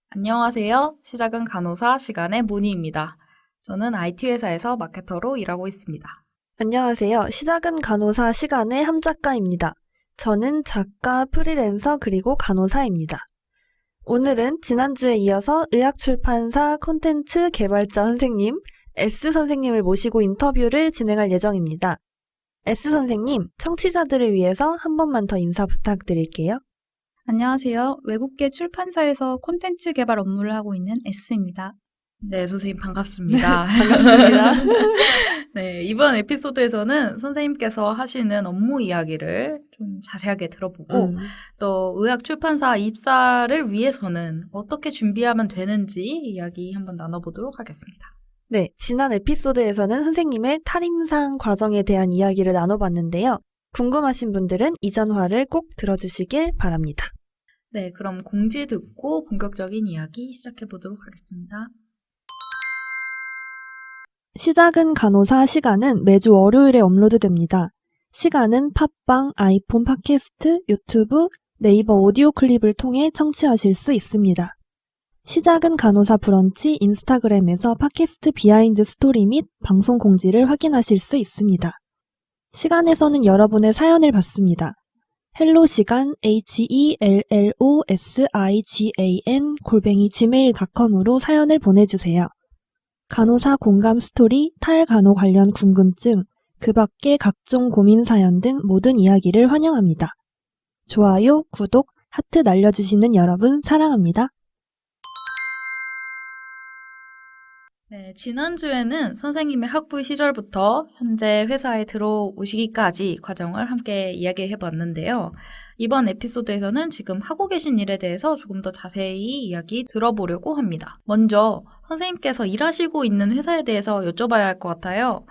안녕하세요. 시작은 간호사 시간의 모니입니다. 저는 IT 회사에서 마케터로 일하고 있습니다. 안녕하세요. 시작은 간호사 시간의 함작가입니다. 저는 작가, 프리랜서, 그리고 간호사입니다. 오늘은 지난주에 이어서 의학출판사 콘텐츠 개발자 선생님, S 선생님을 모시고 인터뷰를 진행할 예정입니다. S 선생님, 청취자들을 위해서 한 번만 더 인사 부탁드릴게요. 안녕하세요. 외국계 출판사에서 콘텐츠 개발 업무를 하고 있는 S입니다. 네, 선생님 반갑습니다. 반갑습니다. 네, 이번 에피소드에서는 선생님께서 하시는 업무 이야기를 좀 자세하게 들어보고 또 의학 출판사 입사를 위해서는 어떻게 준비하면 되는지 이야기 한번 나눠보도록 하겠습니다. 네, 지난 에피소드에서는 선생님의 탈임상 과정에 대한 이야기를 나눠봤는데요. 궁금하신 분들은 이전화를 꼭 들어주시길 바랍니다. 네, 그럼 공지 듣고 본격적인 이야기 시작해보도록 하겠습니다. 시작은 간호사 시간은 매주 월요일에 업로드됩니다. 시간은 팟빵, 아이폰 팟캐스트, 유튜브, 네이버 오디오 클립을 통해 청취하실 수 있습니다. 시작은 간호사 브런치 인스타그램에서 팟캐스트 비하인드 스토리 및 방송 공지를 확인하실 수 있습니다. 시간에서는 여러분의 사연을 받습니다. 헬로시간 HELLOSIGAN @gmail.com으로 사연을 보내주세요. 간호사 공감 스토리, 탈간호 관련 궁금증, 그 밖의 각종 고민 사연 등 모든 이야기를 환영합니다. 좋아요, 구독, 하트 날려주시는 여러분 사랑합니다. 네, 지난주에는 선생님의 학부 시절부터 현재 회사에 들어오시기까지 과정을 함께 이야기해 봤는데요. 이번 에피소드에서는 지금 하고 계신 일에 대해서 조금 더 자세히 이야기 들어보려고 합니다. 먼저 선생님께서 일하시고 있는 회사에 대해서 여쭤봐야 할 것 같아요.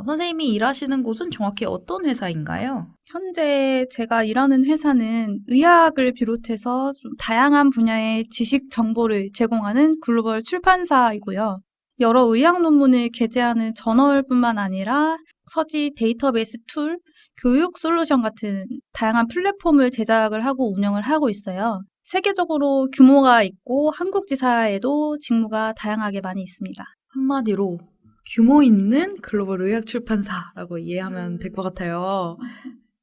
선생님이 일하시는 곳은 정확히 어떤 회사인가요? 현재 제가 일하는 회사는 의학을 비롯해서 좀 다양한 분야의 지식 정보를 제공하는 글로벌 출판사이고요. 여러 의학 논문을 게재하는 저널뿐만 아니라 서지 데이터베이스 툴, 교육 솔루션 같은 다양한 플랫폼을 제작을 하고 운영을 하고 있어요. 세계적으로 규모가 있고 한국 지사에도 직무가 다양하게 많이 있습니다. 한마디로 규모 있는 글로벌 의학 출판사라고 이해하면 될 것 같아요.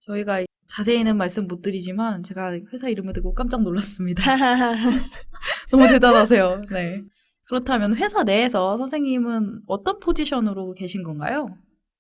저희가 자세히는 말씀 못 드리지만 제가 회사 이름을 듣고 깜짝 놀랐습니다. 너무 대단하세요. 네. 그렇다면 회사 내에서 선생님은 어떤 포지션으로 계신 건가요?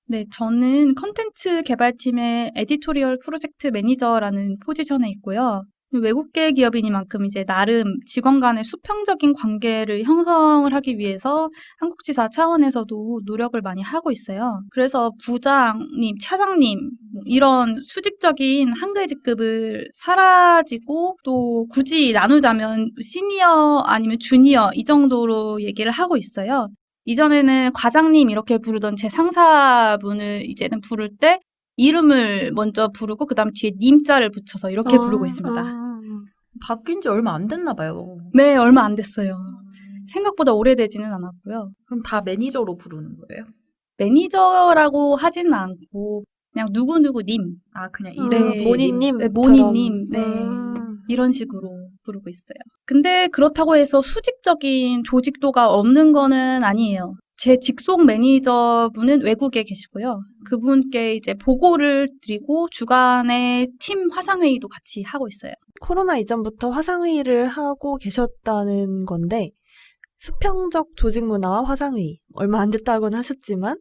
네, 저는 컨텐츠 개발팀의 에디토리얼 프로젝트 매니저라는 포지션에 있고요. 외국계 기업이니만큼 이제 나름 직원 간의 수평적인 관계를 형성을 하기 위해서 한국지사 차원에서도 노력을 많이 하고 있어요. 그래서 부장님, 차장님 이런 수직적인 한글 직급을 사라지고 또 굳이 나누자면 시니어 아니면 주니어 이 정도로 얘기를 하고 있어요. 이전에는 과장님 이렇게 부르던 제 상사분을 이제는 부를 때 이름을 먼저 부르고 그다음 뒤에 님자를 붙여서 이렇게 부르고 있습니다. 바뀐 지 얼마 안 됐나 봐요. 네, 얼마 안 됐어요. 생각보다 오래되지는 않았고요. 그럼 다 매니저로 부르는 거예요? 매니저라고 하지는 않고 그냥 누구누구님. 아, 그냥 네. 이름 모니님. 네, 모니님. 네. 이런 식으로 부르고 있어요. 근데 그렇다고 해서 수직적인 조직도가 없는 거는 아니에요. 제 직속 매니저분은 외국에 계시고요. 그분께 이제 보고를 드리고 주간에 팀 화상회의도 같이 하고 있어요. 코로나 이전부터 화상회의를 하고 계셨다는 건데 수평적 조직 문화와 화상회의 얼마 안 됐다고는 하셨지만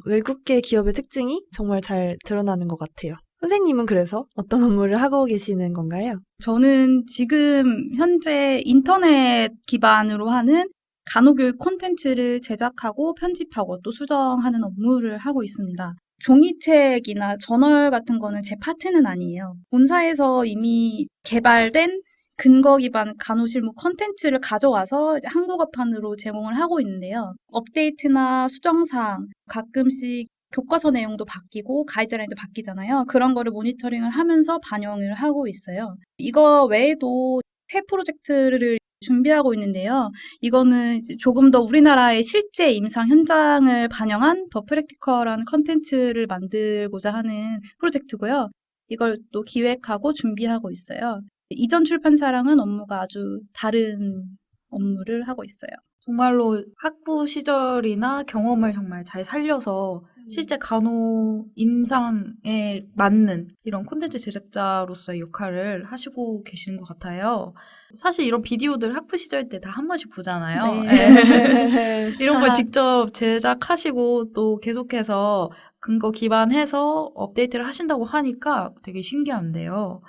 외국계 기업의 특징이 정말 잘 드러나는 것 같아요. 선생님은 그래서 어떤 업무를 하고 계시는 건가요? 저는 지금 현재 인터넷 기반으로 하는 간호교육 콘텐츠를 제작하고 편집하고 또 수정하는 업무를 하고 있습니다. 종이책이나 저널 같은 거는 제 파트는 아니에요. 본사에서 이미 개발된 근거 기반 간호실무 콘텐츠를 가져와서 이제 한국어판으로 제공을 하고 있는데요. 업데이트나 수정사항, 가끔씩 교과서 내용도 바뀌고 가이드라인도 바뀌잖아요. 그런 거를 모니터링을 하면서 반영을 하고 있어요. 이거 외에도 새 프로젝트를 준비하고 있는데요. 이거는 이제 조금 더 우리나라의 실제 임상 현장을 반영한 더 프랙티컬한 컨텐츠를 만들고자 하는 프로젝트고요. 이걸 또 기획하고 준비하고 있어요. 이전 출판사랑은 업무가 아주 다른 업무를 하고 있어요. 정말로 학부 시절이나 경험을 정말 잘 살려서 실제 간호 임상에 맞는 이런 콘텐츠 제작자로서의 역할을 하시고 계시는 것 같아요. 사실 이런 비디오들 학부 시절 때 다 한 번씩 보잖아요. 네. 이런 걸 직접 제작하시고 또 계속해서 근거 기반해서 업데이트를 하신다고 하니까 되게 신기한데요.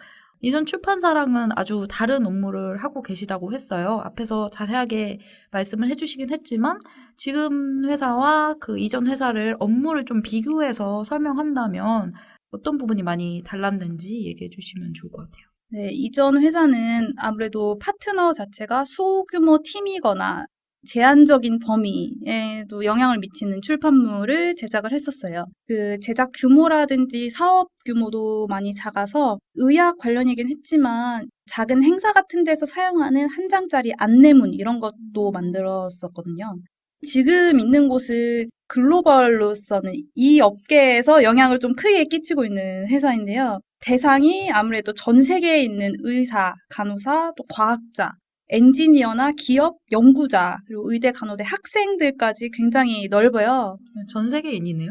이전 출판사랑은 아주 다른 업무를 하고 계시다고 했어요. 앞에서 자세하게 말씀을 해주시긴 했지만 지금 회사와 그 이전 회사를 업무를 좀 비교해서 설명한다면 어떤 부분이 많이 달랐는지 얘기해 주시면 좋을 것 같아요. 네, 이전 회사는 아무래도 파트너 자체가 소규모 팀이거나 제한적인 범위에도 영향을 미치는 출판물을 제작을 했었어요. 그 제작 규모라든지 사업 규모도 많이 작아서 의학 관련이긴 했지만 작은 행사 같은 데서 사용하는 한 장짜리 안내문 이런 것도 만들었었거든요. 지금 있는 곳은 글로벌로서는 이 업계에서 영향을 좀 크게 끼치고 있는 회사인데요. 대상이 아무래도 전 세계에 있는 의사, 간호사, 또 과학자, 엔지니어나 기업, 연구자, 그리고 의대, 간호대 학생들까지 굉장히 넓어요. 전 세계인이네요.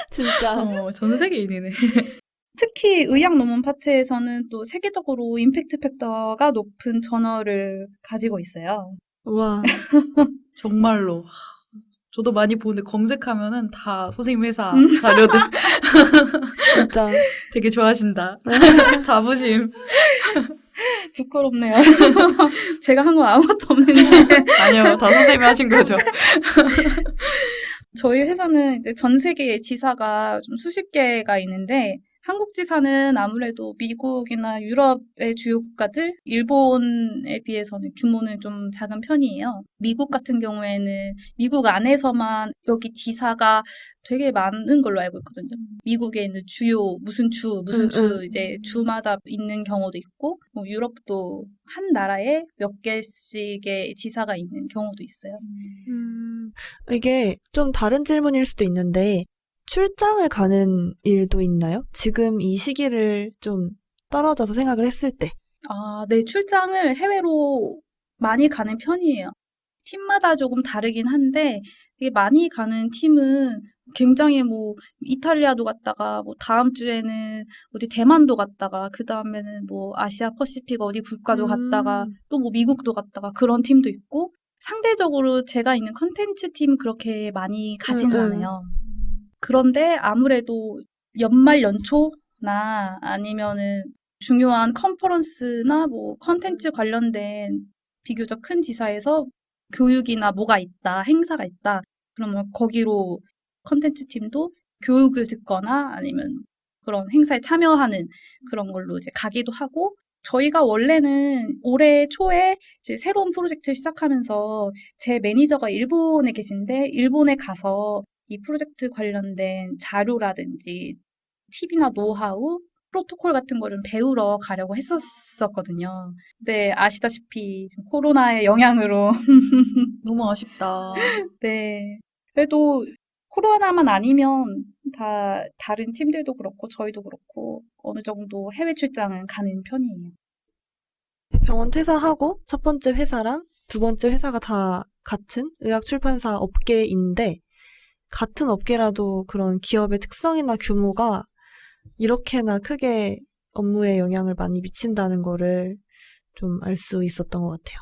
진짜. 전 세계인이네. 특히 의학 논문 파트에서는 또 세계적으로 임팩트 팩터가 높은 저널을 가지고 있어요. 우와. 정말로. 저도 많이 보는데 검색하면은 다 선생님 회사 자료들 진짜. 되게 좋아하신다. 자부심. 부끄럽네요. 제가 한 건 아무것도 없는데. 아니요, 다 선생님이 하신 거죠. 저희 회사는 이제 전 세계에 지사가 좀 수십 개가 있는데, 한국 지사는 아무래도 미국이나 유럽의 주요 국가들, 일본에 비해서는 규모는 좀 작은 편이에요. 미국 같은 경우에는 미국 안에서만 여기 지사가 되게 많은 걸로 알고 있거든요. 미국에 있는 주요 무슨 주 이제 주마다 있는 경우도 있고, 뭐 유럽도 한 나라에 몇 개씩의 지사가 있는 경우도 있어요. 이게 좀 다른 질문일 수도 있는데, 출장을 가는 일도 있나요? 지금 이 시기를 좀 떨어져서 생각을 했을 때. 아, 네, 출장을 해외로 많이 가는 편이에요. 팀마다 조금 다르긴 한데, 이게 많이 가는 팀은 굉장히 뭐, 이탈리아도 갔다가, 뭐, 다음 주에는 어디 대만도 갔다가, 그 다음에는 뭐, 아시아 퍼시픽 어디 국가도 갔다가, 또 뭐, 미국도 갔다가, 그런 팀도 있고, 상대적으로 제가 있는 컨텐츠 팀은 그렇게 많이 가진 않아요. 그런데 아무래도 연말 연초나 아니면은 중요한 컨퍼런스나 뭐 컨텐츠 관련된 비교적 큰 지사에서 교육이나 뭐가 있다, 행사가 있다. 그러면 거기로 컨텐츠 팀도 교육을 듣거나 아니면 그런 행사에 참여하는 그런 걸로 이제 가기도 하고, 저희가 원래는 올해 초에 이제 새로운 프로젝트를 시작하면서 제 매니저가 일본에 계신데 일본에 가서 이 프로젝트 관련된 자료라든지 팁이나 노하우, 프로토콜 같은 거를 배우러 가려고 했었거든요. 근데 아시다시피 지금 코로나의 영향으로 너무 아쉽다. 네. 그래도 코로나만 아니면 다 다른 팀들도 그렇고 저희도 그렇고 어느 정도 해외 출장은 가는 편이에요. 병원 퇴사하고 첫 번째 회사랑 두 번째 회사가 다 같은 의학 출판사 업계인데, 같은 업계라도 그런 기업의 특성이나 규모가 이렇게나 크게 업무에 영향을 많이 미친다는 거를 좀 알 수 있었던 것 같아요.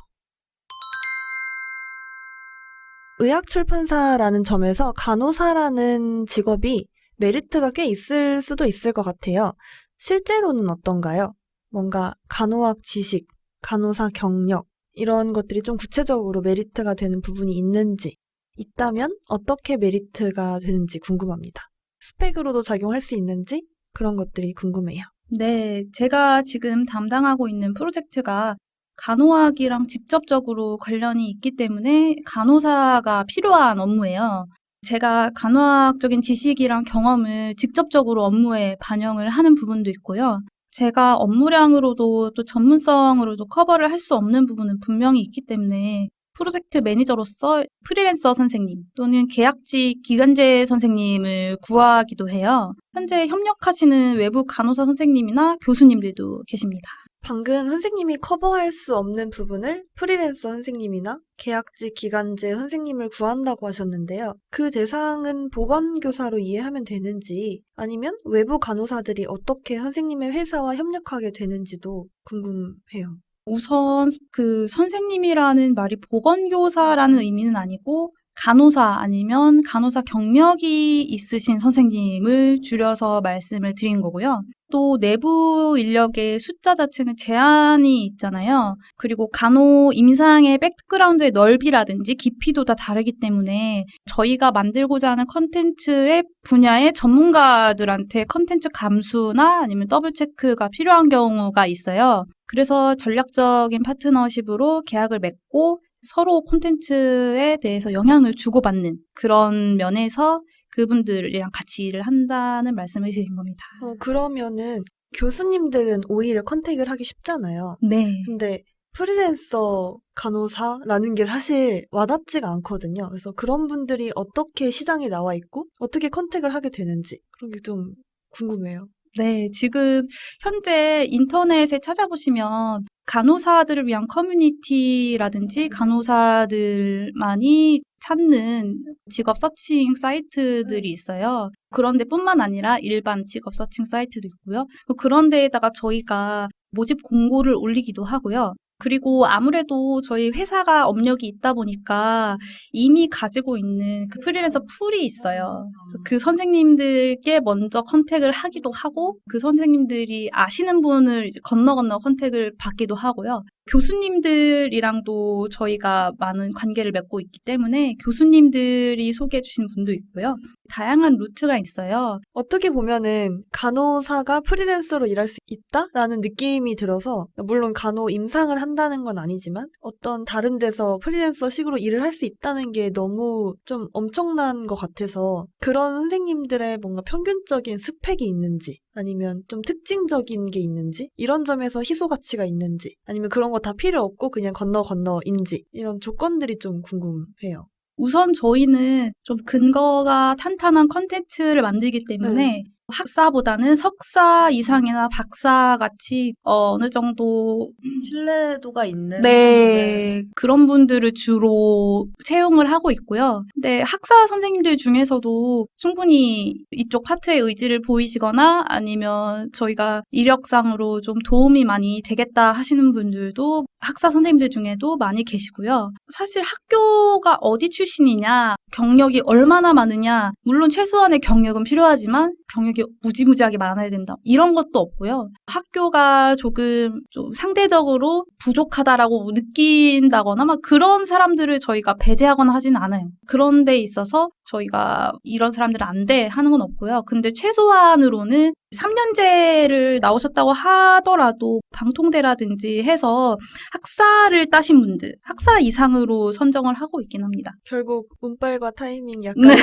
의학 출판사라는 점에서 간호사라는 직업이 메리트가 꽤 있을 수도 있을 것 같아요. 실제로는 어떤가요? 뭔가 간호학 지식, 간호사 경력 이런 것들이 좀 구체적으로 메리트가 되는 부분이 있는지, 있다면 어떻게 메리트가 되는지 궁금합니다. 스펙으로도 작용할 수 있는지 그런 것들이 궁금해요. 네, 제가 지금 담당하고 있는 프로젝트가 간호학이랑 직접적으로 관련이 있기 때문에 간호사가 필요한 업무예요. 제가 간호학적인 지식이랑 경험을 직접적으로 업무에 반영을 하는 부분도 있고요. 제가 업무량으로도 또 전문성으로도 커버를 할 수 없는 부분은 분명히 있기 때문에 프로젝트 매니저로서 프리랜서 선생님 또는 계약직 기간제 선생님을 구하기도 해요. 현재 협력하시는 외부 간호사 선생님이나 교수님들도 계십니다. 방금 선생님이 커버할 수 없는 부분을 프리랜서 선생님이나 계약직 기간제 선생님을 구한다고 하셨는데요. 그 대상은 보건교사로 이해하면 되는지 아니면 외부 간호사들이 어떻게 선생님의 회사와 협력하게 되는지도 궁금해요. 우선 그 선생님이라는 말이 보건교사라는 의미는 아니고 간호사 아니면 간호사 경력이 있으신 선생님을 줄여서 말씀을 드린 거고요. 또 내부 인력의 숫자 자체는 제한이 있잖아요. 그리고 간호 임상의 백그라운드의 넓이라든지 깊이도 다 다르기 때문에 저희가 만들고자 하는 컨텐츠의 분야의 전문가들한테 컨텐츠 감수나 아니면 더블 체크가 필요한 경우가 있어요. 그래서 전략적인 파트너십으로 계약을 맺고 서로 콘텐츠에 대해서 영향을 주고받는 그런 면에서 그분들이랑 같이 일을 한다는 말씀을 드린 겁니다. 그러면은 교수님들은 오히려 컨택을 하기 쉽잖아요. 네. 근데 프리랜서 간호사라는 게 사실 와닿지가 않거든요. 그래서 그런 분들이 어떻게 시장에 나와 있고 어떻게 컨택을 하게 되는지 그런 게 좀 궁금해요. 네, 지금 현재 인터넷에 찾아보시면 간호사들을 위한 커뮤니티라든지 간호사들만이 찾는 직업 서칭 사이트들이 있어요. 그런데 뿐만 아니라 일반 직업 서칭 사이트도 있고요. 그런 데에다가 저희가 모집 공고를 올리기도 하고요. 그리고 아무래도 저희 회사가 업력이 있다 보니까 이미 가지고 있는 그 프리랜서 풀이 있어요. 그래서 그 선생님들께 먼저 컨택을 하기도 하고 그 선생님들이 아시는 분을 이제 건너 컨택을 받기도 하고요. 교수님들이랑도 저희가 많은 관계를 맺고 있기 때문에 교수님들이 소개해 주신 분도 있고요. 다양한 루트가 있어요. 어떻게 보면은 간호사가 프리랜서로 일할 수 있다라는 느낌이 들어서 물론 간호 임상을 한다는 건 아니지만 어떤 다른 데서 프리랜서식으로 일을 할 수 있다는 게 너무 좀 엄청난 것 같아서 그런 선생님들의 뭔가 평균적인 스펙이 있는지 아니면 좀 특징적인 게 있는지 이런 점에서 희소 가치가 있는지 아니면 그런 거 다 필요 없고 그냥 건너인지 이런 조건들이 좀 궁금해요. 우선 저희는 좀 근거가 탄탄한 컨텐츠를 만들기 때문에 학사보다는 석사 이상이나 박사같이 어느 정도 신뢰도가 있는 네, 그런 분들을 주로 채용을 하고 있고요. 근데 학사 선생님들 중에서도 충분히 이쪽 파트의 의지를 보이시거나 아니면 저희가 이력상으로 좀 도움이 많이 되겠다 하시는 분들도 학사 선생님들 중에도 많이 계시고요. 사실 학교가 어디 출신이냐, 경력이 얼마나 많으냐, 물론 최소한의 경력은 필요하지만 경력이 무지무지하게 많아야 된다. 이런 것도 없고요. 학교가 조금 좀 상대적으로 부족하다라고 느낀다거나 막 그런 사람들을 저희가 배제하거나 하진 않아요. 그런 데 있어서 저희가 이런 사람들은 안 돼 하는 건 없고요. 근데 최소한으로는 3년제를 나오셨다고 하더라도 방통대라든지 해서 학사를 따신 분들, 학사 이상으로 선정을 하고 있긴 합니다. 결국 운빨과 타이밍 약간 네.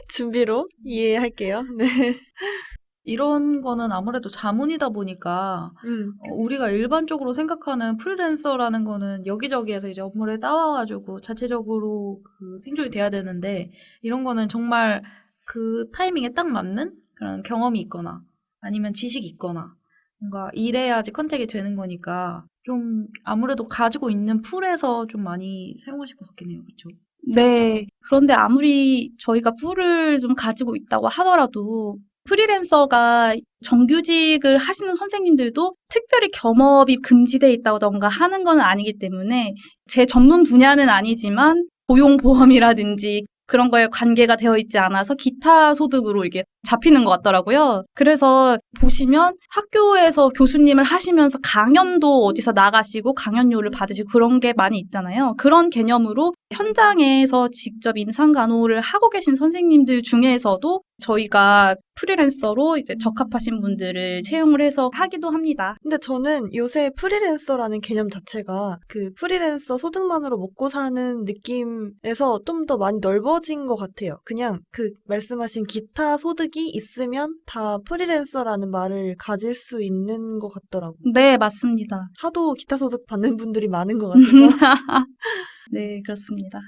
준비로 이해할게요. 네. 이런 거는 아무래도 자문이다 보니까 우리가 일반적으로 생각하는 프리랜서라는 거는 여기저기에서 이제 업무를 따와가지고 자체적으로 그 생존이 돼야 되는데 이런 거는 정말 그 타이밍에 딱 맞는 그런 경험이 있거나 아니면 지식이 있거나 뭔가 이래야지 컨택이 되는 거니까 좀 아무래도 가지고 있는 풀에서 좀 많이 사용하실 것 같긴 해요. 그렇죠? 네. 그런데 아무리 저희가 뿔을 좀 가지고 있다고 하더라도 프리랜서가 정규직을 하시는 선생님들도 특별히 겸업이 금지되어 있다던가 하는 건 아니기 때문에 제 전문 분야는 아니지만 고용보험이라든지 그런 거에 관계가 되어 있지 않아서 기타 소득으로 이게 잡히는 것 같더라고요. 그래서 보시면 학교에서 교수님을 하시면서 강연도 어디서 나가시고 강연료를 받으시고 그런 게 많이 있잖아요. 그런 개념으로 현장에서 직접 임상간호를 하고 계신 선생님들 중에서도 저희가 프리랜서로 이제 적합하신 분들을 채용을 해서 하기도 합니다. 근데 저는 요새 프리랜서라는 개념 자체가 그 프리랜서 소득만으로 먹고 사는 느낌에서 좀 더 많이 넓어진 것 같아요. 그냥 그 말씀하신 기타 소득이 있으면 다 프리랜서라는 말을 가질 수 있는 것 같더라고요. 네, 맞습니다. 하도 기타 소득 받는 분들이 많은 것 같아서. 네, 그렇습니다.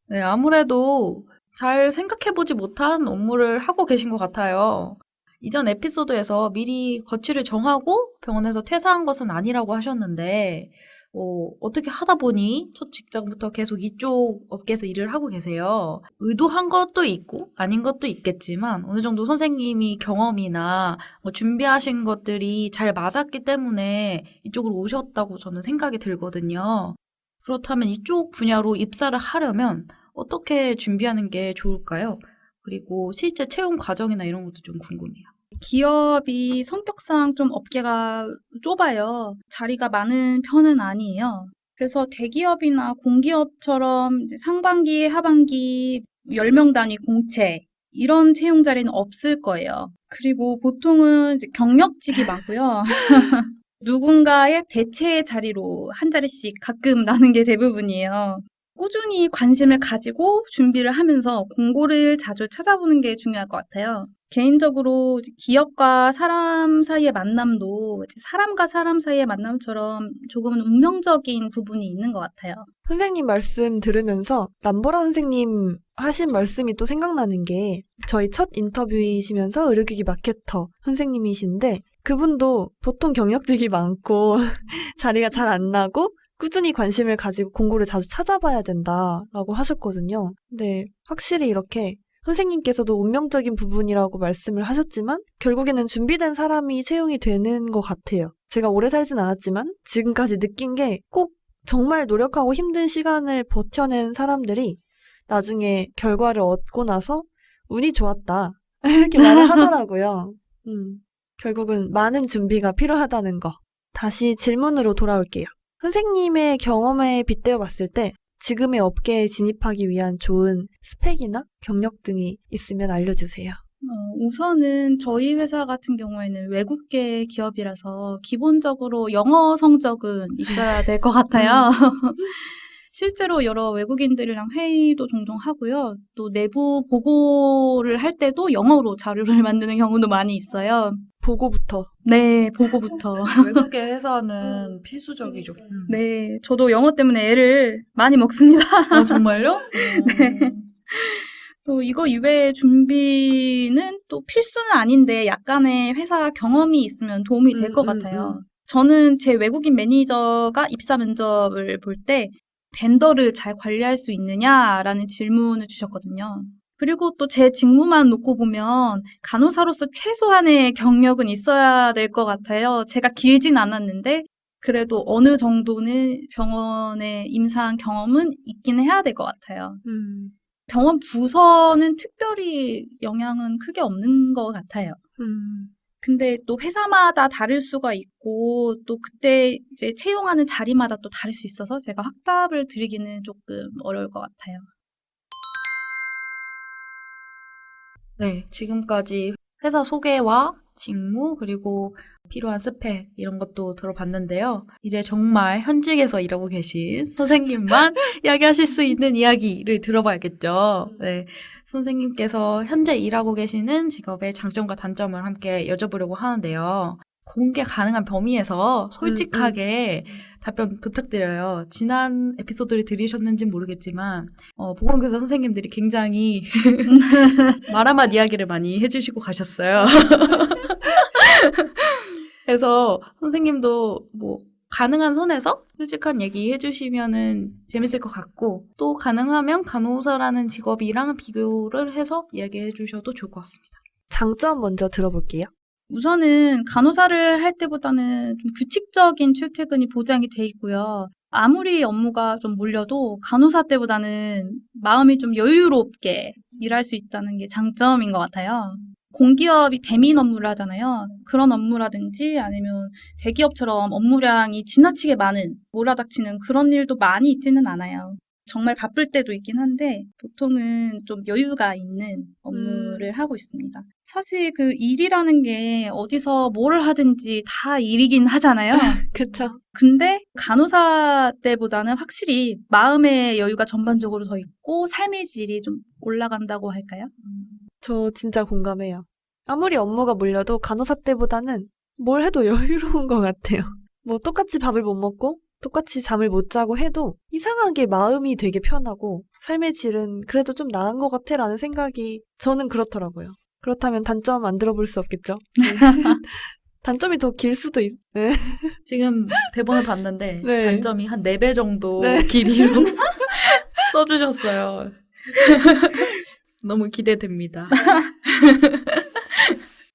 네, 아무래도 잘 생각해보지 못한 업무를 하고 계신 것 같아요. 이전 에피소드에서 미리 거취를 정하고 병원에서 퇴사한 것은 아니라고 하셨는데, 어떻게 하다 보니 첫 직장부터 계속 이쪽 업계에서 일을 하고 계세요. 의도한 것도 있고 아닌 것도 있겠지만 어느 정도 선생님이 경험이나 준비하신 것들이 잘 맞았기 때문에 이쪽으로 오셨다고 저는 생각이 들거든요. 그렇다면 이쪽 분야로 입사를 하려면 어떻게 준비하는 게 좋을까요? 그리고 실제 채용 과정이나 이런 것도 좀 궁금해요. 기업이 성격상 좀 업계가 좁아요. 자리가 많은 편은 아니에요. 그래서 대기업이나 공기업처럼 이제 상반기, 하반기 10명 단위 공채 이런 채용 자리는 없을 거예요. 그리고 보통은 이제 경력직이 많고요. 누군가의 대체의 자리로 한 자리씩 가끔 나는 게 대부분이에요. 꾸준히 관심을 가지고 준비를 하면서 공고를 자주 찾아보는 게 중요할 것 같아요. 개인적으로 이제 기업과 사람 사이의 만남도 이제 사람과 사람 사이의 만남처럼 조금은 운명적인 부분이 있는 것 같아요. 선생님 말씀 들으면서 남보라 선생님 하신 말씀이 또 생각나는 게 저희 첫 인터뷰이시면서 의료기기 마케터 선생님이신데 그분도 보통 경력직이 많고 자리가 잘 안 나고 꾸준히 관심을 가지고 공고를 자주 찾아봐야 된다라고 하셨거든요. 근데 확실히 이렇게 선생님께서도 운명적인 부분이라고 말씀을 하셨지만 결국에는 준비된 사람이 채용이 되는 것 같아요. 제가 오래 살진 않았지만 지금까지 느낀 게 꼭 정말 노력하고 힘든 시간을 버텨낸 사람들이 나중에 결과를 얻고 나서 운이 좋았다 이렇게 말을 하더라고요. 결국은 많은 준비가 필요하다는 거. 다시 질문으로 돌아올게요. 선생님의 경험에 빗대어 봤을 때 지금의 업계에 진입하기 위한 좋은 스펙이나 경력 등이 있으면 알려주세요. 우선은 저희 회사 같은 경우에는 외국계 기업이라서 기본적으로 영어 성적은 있어야 될 것 같아요. 실제로 여러 외국인들이랑 회의도 종종 하고요. 또 내부 보고를 할 때도 영어로 자료를 만드는 경우도 많이 있어요. 보고부터. 네, 보고부터. 외국계 회사는 필수적이죠. 네, 저도 영어 때문에 애를 많이 먹습니다. 아, 정말요? 네. 또 이거 이외의 준비는 또 필수는 아닌데 약간의 회사 경험이 있으면 도움이 될 것 같아요. 저는 제 외국인 매니저가 입사 면접을 볼 때 벤더를 잘 관리할 수 있느냐라는 질문을 주셨거든요. 그리고 또 제 직무만 놓고 보면 간호사로서 최소한의 경력은 있어야 될 것 같아요. 제가 길진 않았는데 그래도 어느 정도는 병원에 임상한 경험은 있긴 해야 될 것 같아요. 병원 부서는 특별히 영향은 크게 없는 것 같아요. 근데 또 회사마다 다를 수가 있고 또 그때 이제 채용하는 자리마다 또 다를 수 있어서 제가 확답을 드리기는 조금 어려울 것 같아요. 네, 지금까지 회사 소개와 직무 그리고 필요한 스펙 이런 것도 들어봤는데요. 이제 정말 현직에서 일하고 계신 선생님만 이야기하실 수 있는 이야기를 들어봐야겠죠. 네, 선생님께서 현재 일하고 계시는 직업의 장점과 단점을 함께 여쭤보려고 하는데요. 공개 가능한 범위에서 솔직하게 답변 부탁드려요. 지난 에피소드를 들으셨는지는 모르겠지만 보건교사 선생님들이 굉장히 말 한마디 이야기를 많이 해주시고 가셨어요. 그래서 선생님도 뭐 가능한 선에서 솔직한 얘기 해주시면은 재밌을 것 같고 또 가능하면 간호사라는 직업이랑 비교를 해서 이야기해 주셔도 좋을 것 같습니다. 장점 먼저 들어볼게요. 우선은 간호사를 할 때보다는 좀 규칙적인 출퇴근이 보장이 돼 있고요. 아무리 업무가 좀 몰려도 간호사 때보다는 마음이 좀 여유롭게 일할 수 있다는 게 장점인 것 같아요. 공기업이 대민 업무를 하잖아요. 그런 업무라든지 아니면 대기업처럼 업무량이 지나치게 많은, 몰아닥치는 그런 일도 많이 있지는 않아요. 정말 바쁠 때도 있긴 한데 보통은 좀 여유가 있는 업무를 하고 있습니다. 사실 그 일이라는 게 어디서 뭘 하든지 다 일이긴 하잖아요. 그쵸. 근데 간호사 때보다는 확실히 마음의 여유가 전반적으로 더 있고 삶의 질이 좀 올라간다고 할까요? 저 진짜 공감해요. 아무리 업무가 몰려도 간호사 때보다는 뭘 해도 여유로운 것 같아요. 뭐 똑같이 밥을 못 먹고 똑같이 잠을 못 자고 해도 이상하게 마음이 되게 편하고 삶의 질은 그래도 좀 나은 것 같아 라는 생각이 저는 그렇더라고요. 그렇다면 단점 안 들어볼 수 없겠죠? 단점이 더 길 수도 네. 지금 대본을 봤는데 네. 단점이 한 4배 정도 네. 길이로 써주셨어요. 너무 기대됩니다.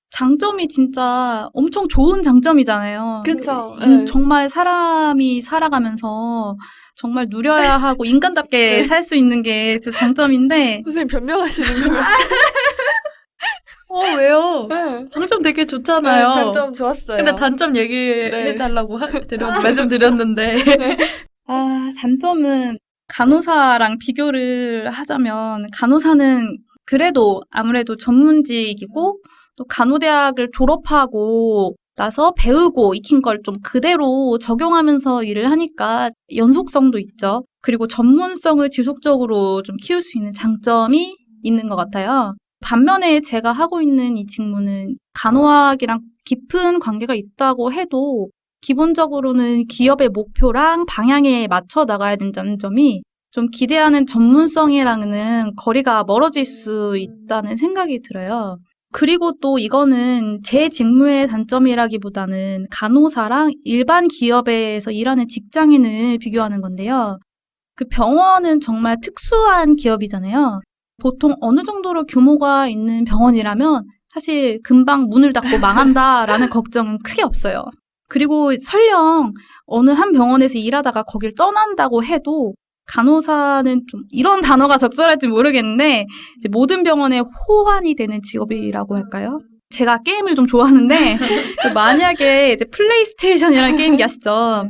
장점이 진짜 엄청 좋은 장점이잖아요. 그쵸. 네. 정말 사람이 살아가면서 정말 누려야 하고 인간답게 네. 살 수 있는 게 진짜 장점인데 선생님 변명하시는 거예요? 왜요? 네. 장점 되게 좋잖아요. 네, 장점 좋았어요. 근데 단점 얘기해달라고 말씀드렸는데. 단점은 간호사랑 비교를 하자면 간호사는 그래도 아무래도 전문직이고 또 간호대학을 졸업하고 나서 배우고 익힌 걸 좀 그대로 적용하면서 일을 하니까 연속성도 있죠. 그리고 전문성을 지속적으로 좀 키울 수 있는 장점이 있는 것 같아요. 반면에 제가 하고 있는 이 직무는 간호학이랑 깊은 관계가 있다고 해도 기본적으로는 기업의 목표랑 방향에 맞춰 나가야 된다는 점이 좀 기대하는 전문성이랑은 거리가 멀어질 수 있다는 생각이 들어요. 그리고 또 이거는 제 직무의 단점이라기보다는 간호사랑 일반 기업에서 일하는 직장인을 비교하는 건데요. 그 병원은 정말 특수한 기업이잖아요. 보통 어느 정도로 규모가 있는 병원이라면 사실 금방 문을 닫고 망한다라는 걱정은 크게 없어요. 그리고 설령 어느 한 병원에서 일하다가 거길 떠난다고 해도 간호사는 좀 이런 단어가 적절할지 모르겠는데 이제 모든 병원에 호환이 되는 직업이라고 할까요? 제가 게임을 좀 좋아하는데 만약에 이제 플레이스테이션이라는 게임기 아시죠?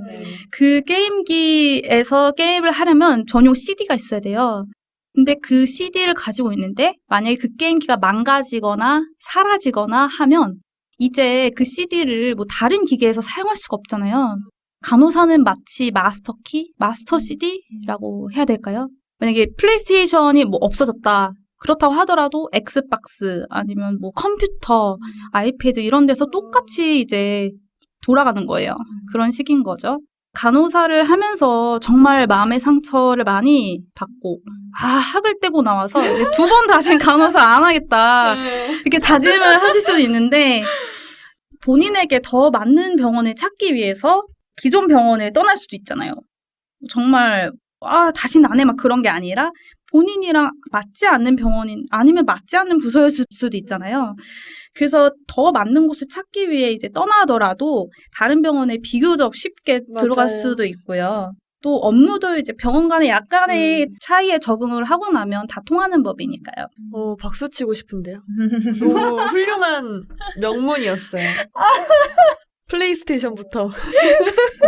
그 게임기에서 게임을 하려면 전용 CD가 있어야 돼요. 근데 그 CD를 가지고 있는데 만약에 그 게임기가 망가지거나 사라지거나 하면 이제 그 CD를 뭐 다른 기계에서 사용할 수가 없잖아요. 간호사는 마치 마스터키, 마스터 CD라고 해야 될까요? 만약에 플레이스테이션이 뭐 없어졌다. 그렇다고 하더라도 엑스박스 아니면 뭐 컴퓨터, 아이패드 이런 데서 똑같이 이제 돌아가는 거예요. 그런 식인 거죠. 간호사를 하면서 정말 마음의 상처를 많이 받고 학을 떼고 나와서 이제 2번 다신 간호사 안 하겠다 이렇게 다짐을 하실 수도 있는데 본인에게 더 맞는 병원을 찾기 위해서 기존 병원을 떠날 수도 있잖아요. 정말 다시는 안 해 막 그런 게 아니라 본인이랑 맞지 않는 병원인 아니면 맞지 않는 부서였을 수도 있잖아요. 그래서 더 맞는 곳을 찾기 위해 이제 떠나더라도 다른 병원에 비교적 쉽게 들어갈 맞아요. 수도 있고요. 또 업무도 이제 병원 간에 약간의 차이에 적응을 하고 나면 다 통하는 법이니까요. 박수 치고 싶은데요. 너무 훌륭한 명문이었어요. 플레이스테이션부터.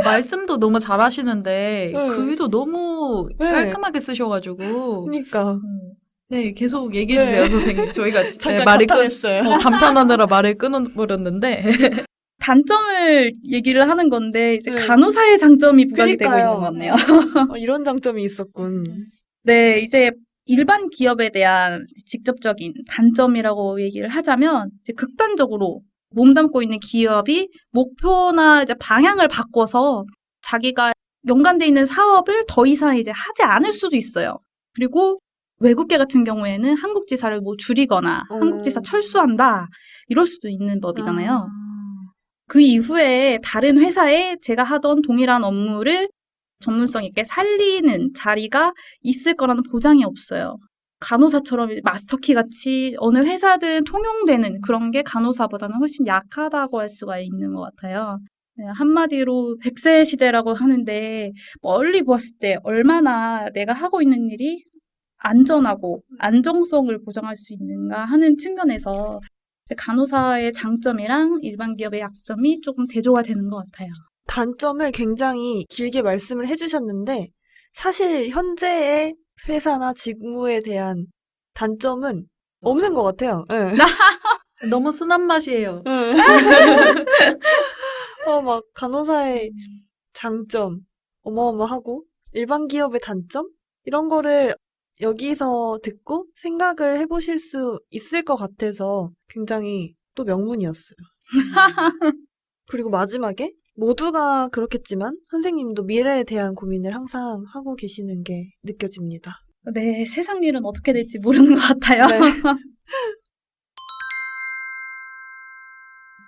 말씀도 너무 잘하시는데 네. 글도 너무 네. 깔끔하게 쓰셔가지고 그러니까 네 계속 얘기해주세요. 네. 선생님. 저희가 잠깐 말을 감탄했어요. 감탄하느라 말을 끊어버렸는데 단점을 얘기를 하는 건데 이제 네. 간호사의 장점이 부각이 되고 그러니까요. 있는 것 같네요. 이런 장점이 있었군. 네, 이제 일반 기업에 대한 직접적인 단점이라고 얘기를 하자면 이제 극단적으로 몸담고 있는 기업이 목표나 이제 방향을 바꿔서 자기가 연관돼 있는 사업을 더 이상 이제 하지 않을 수도 있어요. 그리고 외국계 같은 경우에는 한국 지사를 뭐 줄이거나 한국 지사 철수한다 이럴 수도 있는 법이잖아요. 그 이후에 다른 회사에 제가 하던 동일한 업무를 전문성 있게 살리는 자리가 있을 거라는 보장이 없어요. 간호사처럼 마스터키 같이 어느 회사든 통용되는 그런 게 간호사보다는 훨씬 약하다고 할 수가 있는 것 같아요. 네, 한마디로 100세 시대라고 하는데 멀리 보았을 때 얼마나 내가 하고 있는 일이 안전하고 안정성을 보장할 수 있는가 하는 측면에서 간호사의 장점이랑 일반 기업의 약점이 조금 대조가 되는 것 같아요. 단점을 굉장히 길게 말씀을 해주셨는데 사실 현재의 회사나 직무에 대한 단점은 없는 것 같아요. 네. 너무 순한 맛이에요. 막 간호사의 장점 어마어마하고 일반 기업의 단점 이런 거를 여기서 듣고 생각을 해보실 수 있을 것 같아서 굉장히 또 명문이었어요. 그리고 마지막에 모두가 그렇겠지만 선생님도 미래에 대한 고민을 항상 하고 계시는 게 느껴집니다. 네, 세상 일은 어떻게 될지 모르는 것 같아요. 네.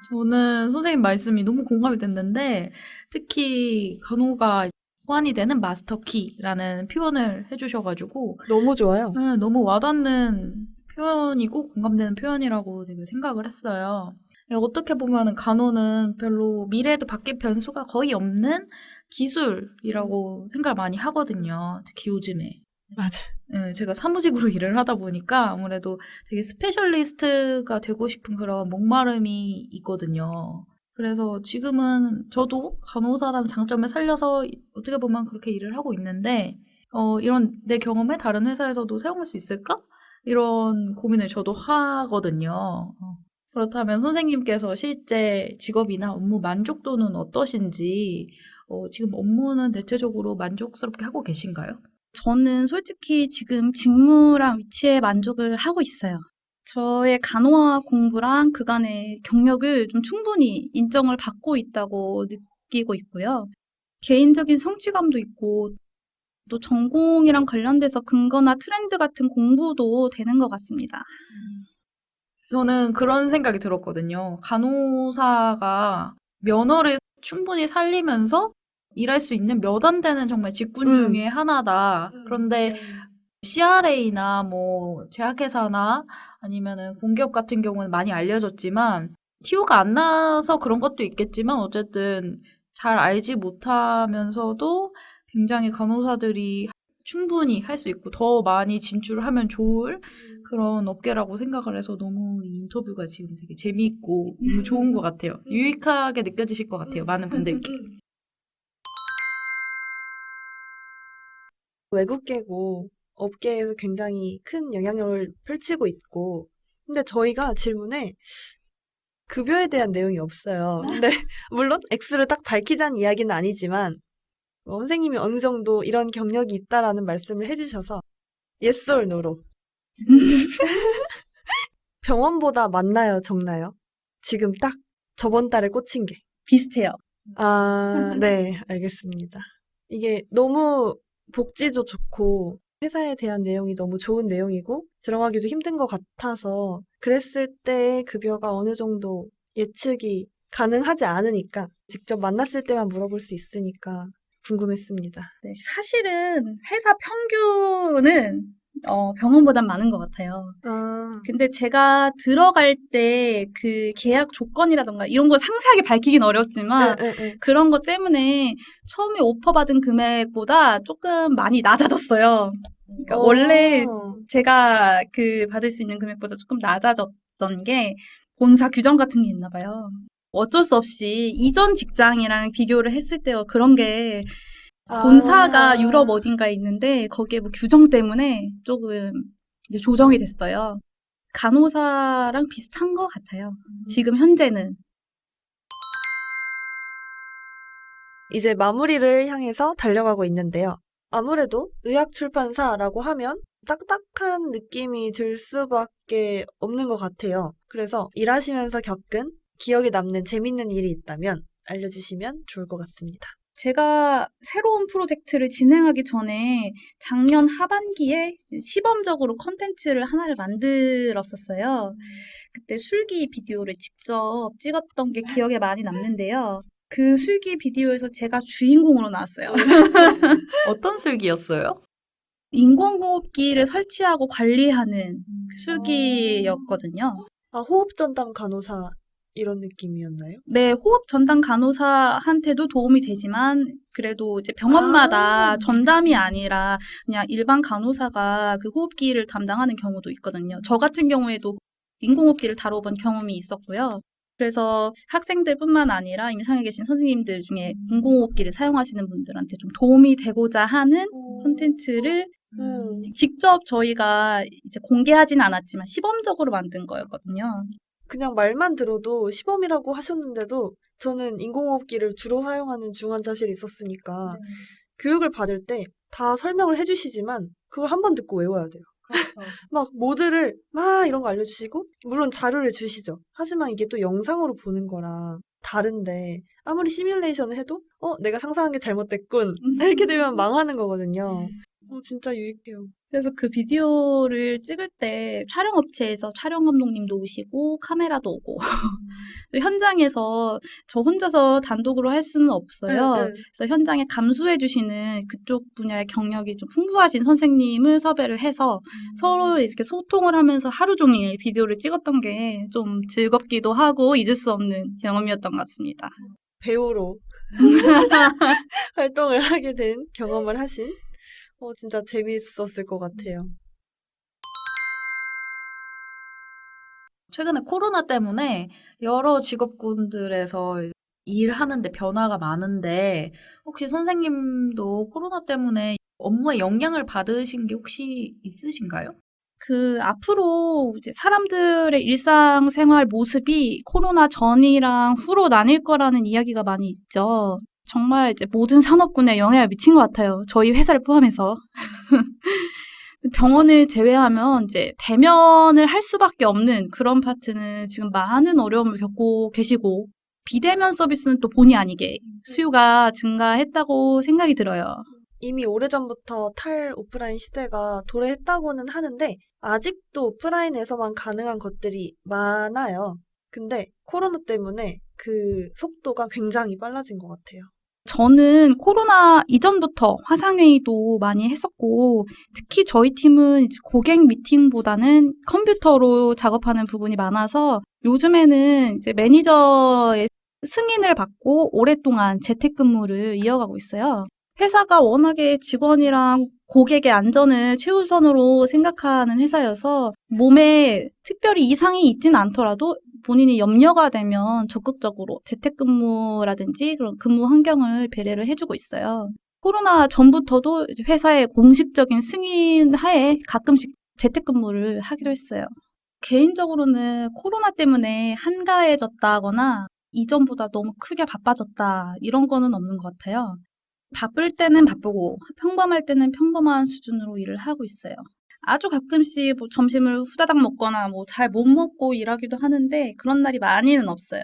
저는 선생님 말씀이 너무 공감이 됐는데 특히 간호가 호환이 되는 마스터키라는 표현을 해주셔가지고 너무 좋아요. 네, 너무 와닿는 표현이고 공감되는 표현이라고 되게 생각을 했어요. 어떻게 보면 간호는 별로 미래에도 바뀔 변수가 거의 없는 기술이라고 생각을 많이 하거든요. 특히 요즘에. 맞아. 네, 제가 사무직으로 일을 하다 보니까 아무래도 되게 스페셜리스트가 되고 싶은 그런 목마름이 있거든요. 그래서 지금은 저도 간호사라는 장점을 살려서 어떻게 보면 그렇게 일을 하고 있는데, 이런 내 경험을 다른 회사에서도 사용할 수 있을까? 이런 고민을 저도 하거든요. 그렇다면 선생님께서 실제 직업이나 업무 만족도는 어떠신지, 지금 업무는 대체적으로 만족스럽게 하고 계신가요? 저는 솔직히 지금 직무랑 위치에 만족을 하고 있어요. 저의 간호학 공부랑 그간의 경력을 좀 충분히 인정을 받고 있다고 느끼고 있고요. 개인적인 성취감도 있고 또 전공이랑 관련돼서 근거나 트렌드 같은 공부도 되는 것 같습니다. 저는 그런 생각이 들었거든요. 간호사가 면허를 충분히 살리면서 일할 수 있는 몇 안 되는 정말 직군 중에 하나다. 그런데 CRA나 뭐 제약회사나 아니면은 공기업 같은 경우는 많이 알려졌지만 TO가 안 나서 그런 것도 있겠지만 어쨌든 잘 알지 못하면서도 굉장히 간호사들이 충분히 할 수 있고 더 많이 진출하면 좋을 그런 업계라고 생각을 해서 너무 이 인터뷰가 지금 되게 재미있고 너무 좋은 것 같아요. 유익하게 느껴지실 것 같아요. 많은 분들께. 외국계고 업계에서 굉장히 큰 영향력을 펼치고 있고, 근데 저희가 질문에 급여에 대한 내용이 없어요. 근데 물론 X를 딱 밝히자는 이야기는 아니지만 선생님이 어느 정도 이런 경력이 있다라는 말씀을 해주셔서 yes or no로 병원보다 많나요, 적나요? 지금 딱 저번 달에 꽂힌 게. 비슷해요. 아, 네, 알겠습니다. 이게 너무 복지도 좋고 회사에 대한 내용이 너무 좋은 내용이고 들어가기도 힘든 것 같아서 그랬을 때의 급여가 어느 정도 예측이 가능하지 않으니까 직접 만났을 때만 물어볼 수 있으니까 궁금했습니다. 네, 사실은 회사 평균은 병원보단 많은 것 같아요. 아, 근데 제가 들어갈 때 그 계약 조건이라던가 이런 거 상세하게 밝히긴 어렵지만 네. 그런 것 때문에 처음에 오퍼 받은 금액보다 조금 많이 낮아졌어요. 그러니까 원래 제가 그 받을 수 있는 금액보다 조금 낮아졌던 게 본사 규정 같은 게 있나 봐요. 어쩔 수 없이 이전 직장이랑 비교를 했을 때 그런 게 본사가 유럽 어딘가에 있는데 거기에 뭐 규정 때문에 조금 이제 조정이 됐어요. 간호사랑 비슷한 것 같아요. 지금 현재는. 이제 마무리를 향해서 달려가고 있는데요. 아무래도 의학 출판사라고 하면 딱딱한 느낌이 들 수밖에 없는 것 같아요. 그래서 일하시면서 겪은 기억에 남는 재밌는 일이 있다면 알려주시면 좋을 것 같습니다. 제가 새로운 프로젝트를 진행하기 전에 작년 하반기에 시범적으로 컨텐츠를 하나를 만들었었어요. 그때 술기 비디오를 직접 찍었던 게 기억에 많이 남는데요. 그 술기 비디오에서 제가 주인공으로 나왔어요. 어떤 술기였어요? 인공호흡기를 설치하고 관리하는 술기였거든요. 아, 호흡 전담 간호사 이런 느낌이었나요? 네, 호흡 전담 간호사한테도 도움이 되지만 그래도 이제 병원마다 전담이 아니라 그냥 일반 간호사가 그 호흡기를 담당하는 경우도 있거든요. 저 같은 경우에도 인공호흡기를 다뤄본 경험이 있었고요. 그래서 학생들뿐만 아니라 임상에 계신 선생님들 중에 인공호흡기를 사용하시는 분들한테 좀 도움이 되고자 하는 콘텐츠를 직접 저희가 이제 공개하진 않았지만 시범적으로 만든 거였거든요. 그냥 말만 들어도 시범이라고 하셨는데도 저는 인공호흡기를 주로 사용하는 중환자실에 있었으니까 교육을 받을 때 다 설명을 해주시지만 그걸 한 번 듣고 외워야 돼요. 그렇죠. 막 모드를 막 이런 거 알려주시고 물론 자료를 주시죠. 하지만 이게 또 영상으로 보는 거랑 다른데 아무리 시뮬레이션을 해도 내가 상상한 게 잘못됐군 이렇게 되면 망하는 거거든요. 진짜 유익해요. 그래서 그 비디오를 찍을 때 촬영업체에서 촬영 감독님도 오시고 카메라도 오고 현장에서 저 혼자서 단독으로 할 수는 없어요. 네, 네. 그래서 현장에 감수해 주시는 그쪽 분야의 경력이 좀 풍부하신 선생님을 섭외를 해서 서로 이렇게 소통을 하면서 하루 종일 비디오를 찍었던 게 좀 즐겁기도 하고 잊을 수 없는 경험이었던 것 같습니다. 배우로 활동을 하게 된 경험을 하신 진짜 재미있었을 것 같아요. 최근에 코로나 때문에 여러 직업군들에서 일하는데 변화가 많은데 혹시 선생님도 코로나 때문에 업무에 영향을 받으신 게 혹시 있으신가요? 앞으로 이제 사람들의 일상생활 모습이 코로나 전이랑 후로 나뉠 거라는 이야기가 많이 있죠. 정말 이제 모든 산업군에 영향을 미친 것 같아요. 저희 회사를 포함해서. 병원을 제외하면 이제 대면을 할 수밖에 없는 그런 파트는 지금 많은 어려움을 겪고 계시고, 비대면 서비스는 또 본의 아니게 수요가 증가했다고 생각이 들어요. 이미 오래전부터 탈오프라인 시대가 도래했다고는 하는데 아직도 오프라인에서만 가능한 것들이 많아요. 근데 코로나 때문에 그 속도가 굉장히 빨라진 것 같아요. 저는 코로나 이전부터 화상회의도 많이 했었고, 특히 저희 팀은 이제 고객 미팅보다는 컴퓨터로 작업하는 부분이 많아서 요즘에는 이제 매니저의 승인을 받고 오랫동안 재택근무를 이어가고 있어요. 회사가 워낙에 직원이랑 고객의 안전을 최우선으로 생각하는 회사여서 몸에 특별히 이상이 있진 않더라도 본인이 염려가 되면 적극적으로 재택근무라든지 그런 근무 환경을 배려를 해주고 있어요. 코로나 전부터도 이제 회사의 공식적인 승인 하에 가끔씩 재택근무를 하기로 했어요. 개인적으로는 코로나 때문에 한가해졌다거나 이전보다 너무 크게 바빠졌다 이런 거는 없는 것 같아요. 바쁠 때는 바쁘고 평범할 때는 평범한 수준으로 일을 하고 있어요. 아주 가끔씩 뭐 점심을 후다닥 먹거나 뭐 잘 못 먹고 일하기도 하는데 그런 날이 많이는 없어요.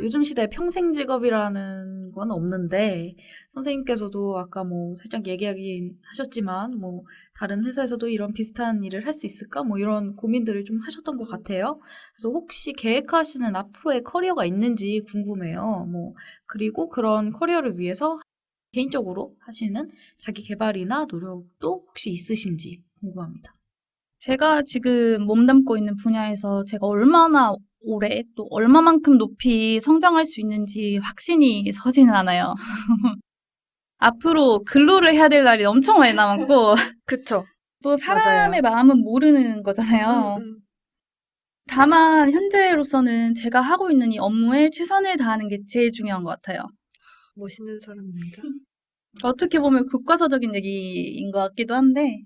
요즘 시대에 평생 직업이라는 건 없는데 선생님께서도 아까 뭐 살짝 얘기하긴 하셨지만 뭐 다른 회사에서도 이런 비슷한 일을 할 수 있을까? 뭐 이런 고민들을 좀 하셨던 것 같아요. 그래서 혹시 계획하시는 앞으로의 커리어가 있는지 궁금해요. 뭐 그리고 그런 커리어를 위해서 개인적으로 하시는 자기 개발이나 노력도 혹시 있으신지 궁금합니다. 제가 지금 몸담고 있는 분야에서 제가 얼마나 오래 또 얼마만큼 높이 성장할 수 있는지 확신이 서지는 않아요. 앞으로 근로를 해야 될 날이 엄청 많이 남았고 그쵸? 또 사람의 마음은 모르는 거잖아요. 음. 다만 현재로서는 제가 하고 있는 이 업무에 최선을 다하는 게 제일 중요한 것 같아요. 멋있는 사람입니다. 어떻게 보면 교과서적인 얘기인 것 같기도 한데,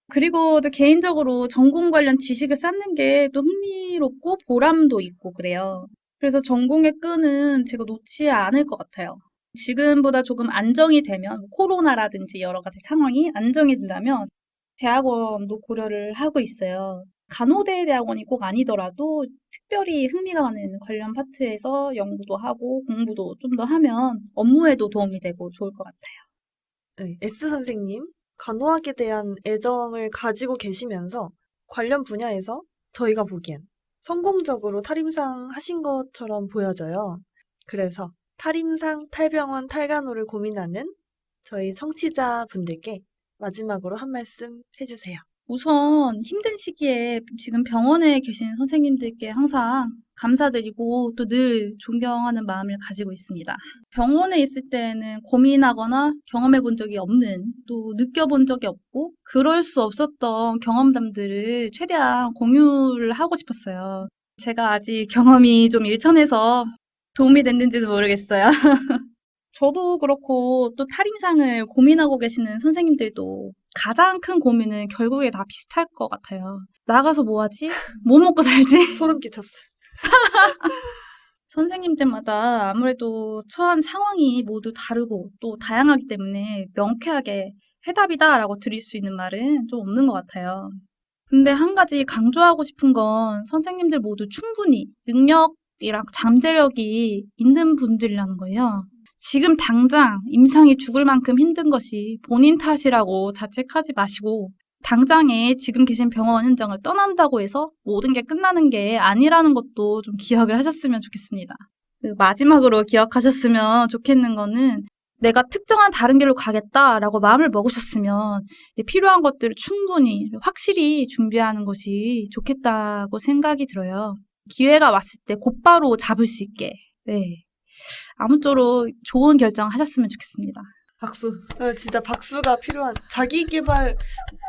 그리고 또 개인적으로 전공 관련 지식을 쌓는 게 또 흥미롭고 보람도 있고 그래요. 그래서 전공의 끈은 제가 놓지 않을 것 같아요. 지금보다 조금 안정이 되면, 코로나라든지 여러 가지 상황이 안정이 된다면 대학원도 고려를 하고 있어요. 간호대 대학원이 꼭 아니더라도 특별히 흥미가 가는 관련 파트에서 연구도 하고 공부도 좀 더 하면 업무에도 도움이 되고 좋을 것 같아요. 네, S 선생님, 간호학에 대한 애정을 가지고 계시면서 관련 분야에서 저희가 보기엔 성공적으로 탈임상 하신 것처럼 보여져요. 그래서 탈임상, 탈병원, 탈간호를 고민하는 저희 청취자분들께 마지막으로 한 말씀 해주세요. 우선 힘든 시기에 지금 병원에 계신 선생님들께 항상 감사드리고 또 늘 존경하는 마음을 가지고 있습니다. 병원에 있을 때는 고민하거나 경험해 본 적이 없는, 또 느껴본 적이 없고 그럴 수 없었던 경험담들을 최대한 공유를 하고 싶었어요. 제가 아직 경험이 좀 일천해서 도움이 됐는지도 모르겠어요. 저도 그렇고 또 탈임상을 고민하고 계시는 선생님들도 가장 큰 고민은 결국에 다 비슷할 것 같아요. 나가서 뭐 하지? 뭐 먹고 살지? 소름 끼쳤어요. 선생님들마다 아무래도 처한 상황이 모두 다르고 또 다양하기 때문에 명쾌하게 해답이다라고 드릴 수 있는 말은 좀 없는 것 같아요. 근데 한 가지 강조하고 싶은 건 선생님들 모두 충분히 능력이랑 잠재력이 있는 분들이라는 거예요. 지금 당장 임상이 죽을 만큼 힘든 것이 본인 탓이라고 자책하지 마시고 당장에 지금 계신 병원 현장을 떠난다고 해서 모든 게 끝나는 게 아니라는 것도 좀 기억을 하셨으면 좋겠습니다. 마지막으로 기억하셨으면 좋겠는 거는 내가 특정한 다른 길로 가겠다라고 마음을 먹으셨으면 필요한 것들을 충분히 확실히 준비하는 것이 좋겠다고 생각이 들어요. 기회가 왔을 때 곧바로 잡을 수 있게 아무쪼록 좋은 결정 하셨으면 좋겠습니다. 박수. 진짜 박수가 필요한 자기 개발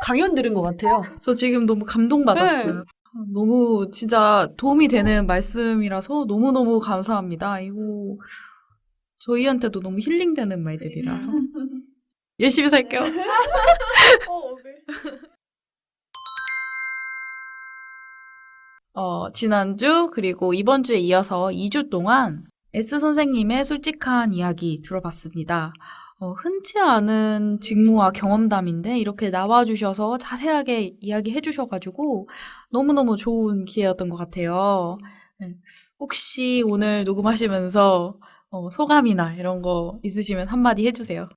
강연 들은 것 같아요. 저 지금 너무 감동받았어요. 너무 진짜 도움이 되는 말씀이라서 너무너무 감사합니다. 이거 저희한테도 너무 힐링되는 말들이라서 열심히 살게요. 지난주 그리고 이번 주에 이어서 2주 동안 S 선생님의 솔직한 이야기 들어봤습니다. 흔치 않은 직무와 경험담인데 이렇게 나와주셔서 자세하게 이야기해 주셔가지고 너무너무 좋은 기회였던 것 같아요. 혹시 오늘 녹음하시면서 소감이나 이런 거 있으시면 한마디 해주세요.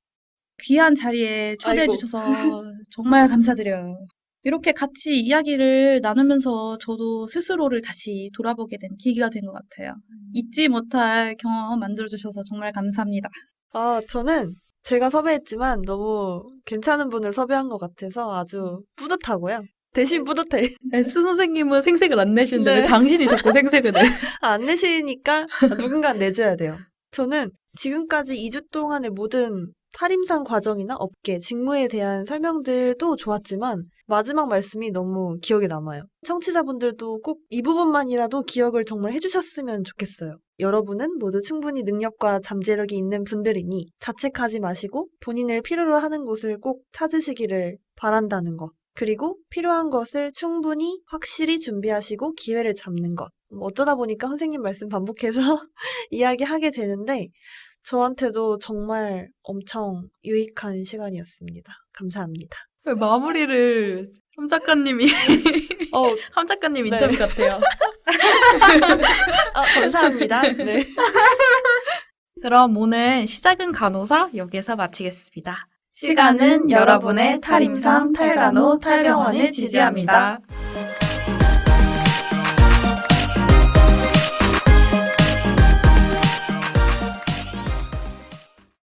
귀한 자리에 초대해 주셔서 정말 감사드려요. 이렇게 같이 이야기를 나누면서 저도 스스로를 다시 돌아보게 된 계기가 된 것 같아요. 잊지 못할 경험 만들어주셔서 정말 감사합니다. 저는 제가 섭외했지만 너무 괜찮은 분을 섭외한 것 같아서 아주 뿌듯하고요. 대신 뿌듯해. S 선생님은 생색을 안 내시는데 네. 왜 당신이 자꾸 생색을 내? 안 내시니까 누군가 내줘야 돼요. 저는 지금까지 2주 동안의 모든 탈임상 과정이나 업계, 직무에 대한 설명들도 좋았지만 마지막 말씀이 너무 기억에 남아요. 청취자분들도 꼭 이 부분만이라도 기억을 정말 해주셨으면 좋겠어요. 여러분은 모두 충분히 능력과 잠재력이 있는 분들이니 자책하지 마시고 본인을 필요로 하는 곳을 꼭 찾으시기를 바란다는 것. 그리고 필요한 것을 충분히 확실히 준비하시고 기회를 잡는 것. 어쩌다 보니까 선생님 말씀 반복해서 이야기하게 되는데 저한테도 정말 엄청 유익한 시간이었습니다. 감사합니다. 왜 마무리를 함 작가님이 함 작가님 인터뷰 네. 같아요. 감사합니다. 네. 그럼 오늘 시작은 간호사 여기서 마치겠습니다. 시간은 여러분의 탈임상, 탈간호, 탈병원을 지지합니다.